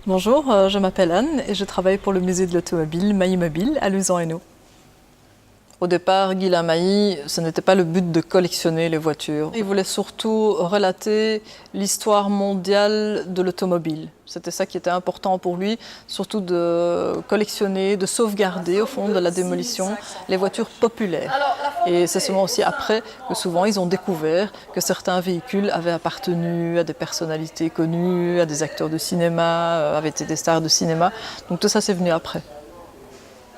Bonjour, je m'appelle Anne et je travaille pour le musée de l'automobile Mailly Mobile à Luzon-Hainaut. Au départ, Guilain Mailly, ce n'était pas le but de collectionner les voitures. Il voulait surtout relater l'histoire mondiale de l'automobile. C'était ça qui était important pour lui, surtout de collectionner, de sauvegarder au fond de la démolition les voitures populaires. Et c'est seulement aussi après que souvent ils ont découvert que certains véhicules avaient appartenu à des personnalités connues, à des acteurs de cinéma, avaient été des stars de cinéma. Donc tout ça c'est venu après.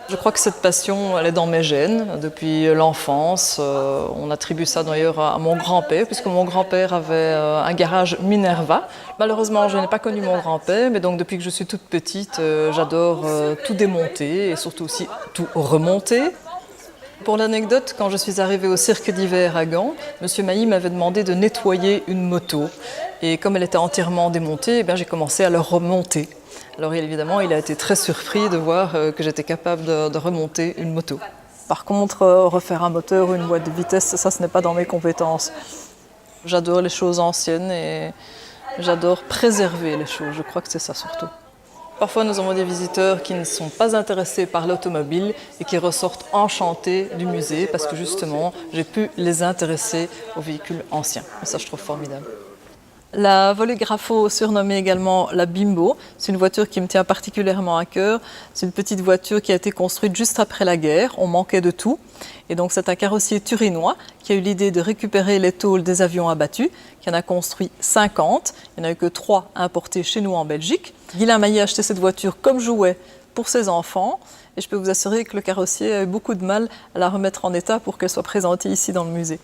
Je crois que cette passion, elle est dans mes gènes depuis l'enfance. On attribue ça d'ailleurs à mon grand-père, puisque mon grand-père avait un garage Minerva. Malheureusement, je n'ai pas connu mon grand-père, mais donc depuis que je suis toute petite, j'adore tout démonter et surtout aussi tout remonter. Pour l'anecdote, quand je suis arrivée au cirque d'hiver à Gand, M. Mailly m'avait demandé de nettoyer une moto. Et comme elle était entièrement démontée, j'ai commencé à la remonter. Alors évidemment, il a été très surpris de voir que j'étais capable de remonter une moto. Par contre, refaire un moteur ou une boîte de vitesse, ça ce n'est pas dans mes compétences. J'adore les choses anciennes et j'adore préserver les choses, je crois que c'est ça surtout. Parfois, nous avons des visiteurs qui ne sont pas intéressés par l'automobile et qui ressortent enchantés du musée parce que justement, j'ai pu les intéresser aux véhicules anciens. Et ça, je trouve formidable. La Volegrafo, surnommée également la Bimbo, c'est une voiture qui me tient particulièrement à cœur. C'est une petite voiture qui a été construite juste après la guerre, on manquait de tout. Et donc c'est un carrossier turinois qui a eu l'idée de récupérer les tôles des avions abattus, qui en a construit 50. Il n'y en a eu que 3 importés chez nous en Belgique. Guilain Mailly a acheté cette voiture comme jouet pour ses enfants. Et je peux vous assurer que le carrossier a eu beaucoup de mal à la remettre en état pour qu'elle soit présentée ici dans le musée.